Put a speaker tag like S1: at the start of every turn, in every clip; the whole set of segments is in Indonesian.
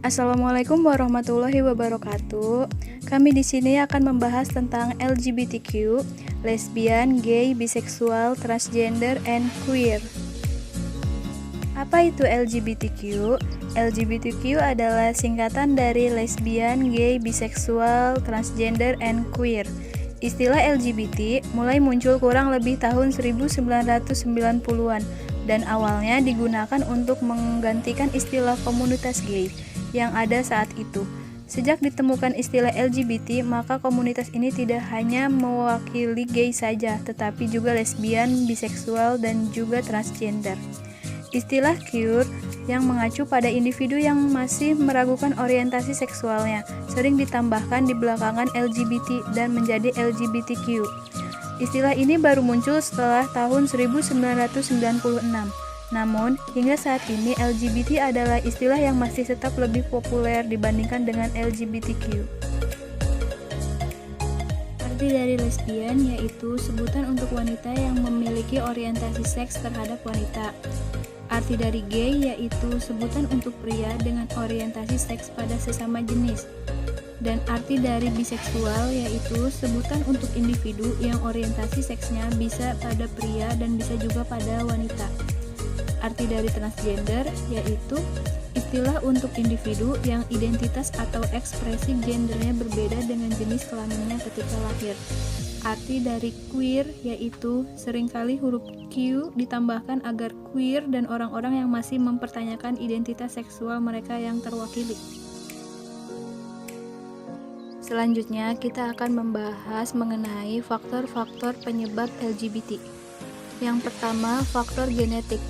S1: Assalamualaikum warahmatullahi wabarakatuh. Kami di sini akan membahas tentang LGBTQ, lesbian, gay, biseksual, transgender, and queer. Apa itu LGBTQ? LGBTQ adalah singkatan dari lesbian, gay, biseksual, transgender, and queer. Istilah LGBT mulai muncul kurang lebih tahun 1990-an dan awalnya digunakan untuk menggantikan istilah komunitas gay yang ada saat itu. Sejak ditemukan istilah LGBT, maka komunitas ini tidak hanya mewakili gay saja, tetapi juga lesbian, biseksual, dan juga transgender. Istilah queer yang mengacu pada individu yang masih meragukan orientasi seksualnya, sering ditambahkan di belakangan LGBT dan menjadi LGBTQ. Istilah ini baru muncul setelah tahun 1996. Namun, hingga saat ini LGBT adalah istilah yang masih tetap lebih populer dibandingkan dengan LGBTQ. Arti dari lesbian yaitu sebutan untuk wanita yang memiliki orientasi seks terhadap wanita. Arti dari gay yaitu sebutan untuk pria dengan orientasi seks pada sesama jenis. Dan arti dari biseksual yaitu sebutan untuk individu yang orientasi seksnya bisa pada pria dan bisa juga pada wanita. Arti dari transgender yaitu istilah untuk individu yang identitas atau ekspresi gendernya berbeda dengan jenis kelaminnya ketika lahir. Arti dari queer yaitu seringkali huruf Q ditambahkan agar queer dan orang-orang yang masih mempertanyakan identitas seksual mereka yang terwakili. Selanjutnya kita akan membahas mengenai faktor-faktor penyebab LGBT. Yang pertama, faktor genetik.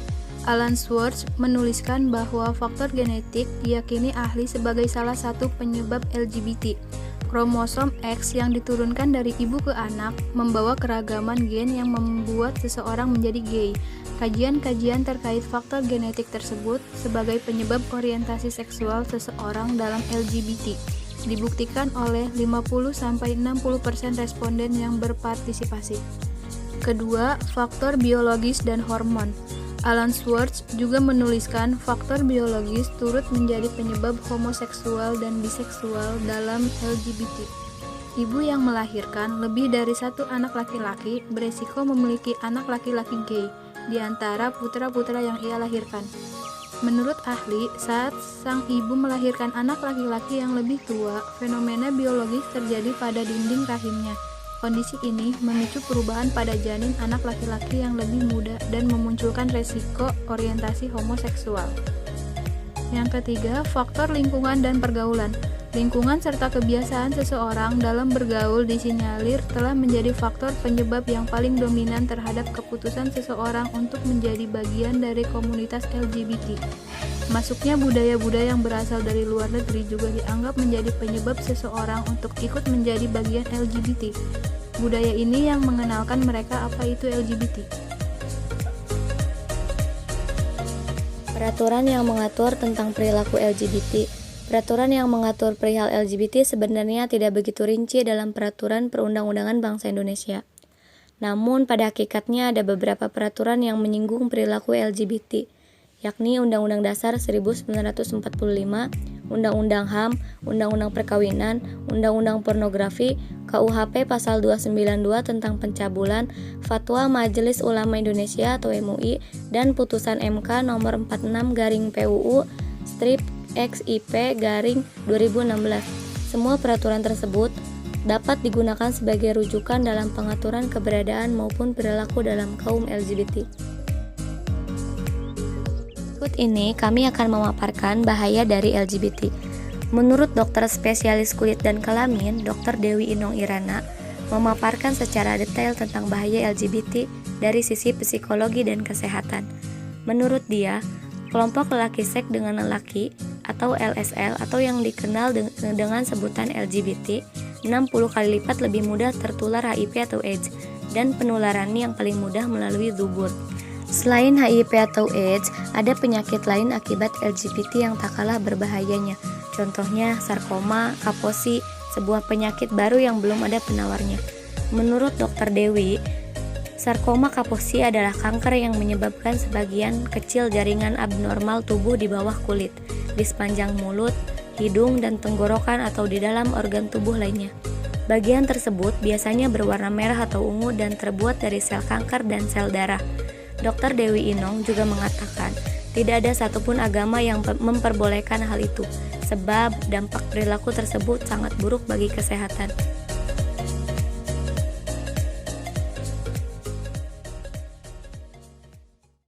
S1: Alan Swartz menuliskan bahwa faktor genetik diyakini ahli sebagai salah satu penyebab LGBT. Kromosom X yang diturunkan dari ibu ke anak membawa keragaman gen yang membuat seseorang menjadi gay. Kajian-kajian terkait faktor genetik tersebut sebagai penyebab orientasi seksual seseorang dalam LGBT dibuktikan oleh 50-60% responden yang berpartisipasi. Kedua, faktor biologis dan hormon. Alan Swartz juga menuliskan faktor biologis turut menjadi penyebab homoseksual dan biseksual dalam LGBT. Ibu yang melahirkan lebih dari satu anak laki-laki beresiko memiliki anak laki-laki gay di antara putra-putra yang ia lahirkan. Menurut ahli, saat sang ibu melahirkan anak laki-laki yang lebih tua, fenomena biologis terjadi pada dinding rahimnya. Kondisi ini memicu perubahan pada janin anak laki-laki yang lebih muda dan memunculkan resiko orientasi homoseksual. Yang ketiga, faktor lingkungan dan pergaulan. Lingkungan serta kebiasaan seseorang dalam bergaul disinyalir telah menjadi faktor penyebab yang paling dominan terhadap keputusan seseorang untuk menjadi bagian dari komunitas LGBT. Masuknya budaya-budaya yang berasal dari luar negeri juga dianggap menjadi penyebab seseorang untuk ikut menjadi bagian LGBT. Budaya ini yang mengenalkan mereka apa itu LGBT.
S2: Peraturan yang mengatur tentang perilaku LGBT. Peraturan yang mengatur perihal LGBT sebenarnya tidak begitu rinci dalam peraturan perundang-undangan bangsa Indonesia. Namun pada hakikatnya ada beberapa peraturan yang menyinggung perilaku LGBT, yakni Undang-Undang Dasar 1945, Undang-Undang HAM, Undang-Undang Perkawinan, Undang-Undang Pornografi, KUHP Pasal 292 tentang pencabulan, Fatwa Majelis Ulama Indonesia atau MUI, dan Putusan MK nomor 46/PUU /XIP/2016. Semua peraturan tersebut dapat digunakan sebagai rujukan dalam pengaturan keberadaan maupun perilaku dalam kaum LGBT. Berikut ini kami akan memaparkan bahaya dari LGBT. Menurut dokter spesialis kulit dan kelamin, Dr. Dewi Inong Irana, memaparkan secara detail tentang bahaya LGBT dari sisi psikologi dan kesehatan. Menurut dia, kelompok lelaki seks dengan lelaki atau LSL atau yang dikenal dengan sebutan LGBT 60 kali lipat lebih mudah tertular HIV atau AIDS dan penularannya yang paling mudah melalui dzubur. Selain HIV atau AIDS, ada penyakit lain akibat LGBT yang tak kalah berbahayanya. Contohnya sarkoma, kaposi, sebuah penyakit baru yang belum ada penawarnya. Menurut Dr. Dewi, sarkoma kaposi adalah kanker yang menyebabkan sebagian kecil jaringan abnormal tubuh di bawah kulit, di sepanjang mulut, hidung, dan tenggorokan atau di dalam organ tubuh lainnya. Bagian tersebut biasanya berwarna merah atau ungu dan terbuat dari sel kanker dan sel darah. Dr. Dewi Inong juga mengatakan, tidak ada satupun agama yang memperbolehkan hal itu, sebab dampak perilaku tersebut sangat buruk bagi kesehatan.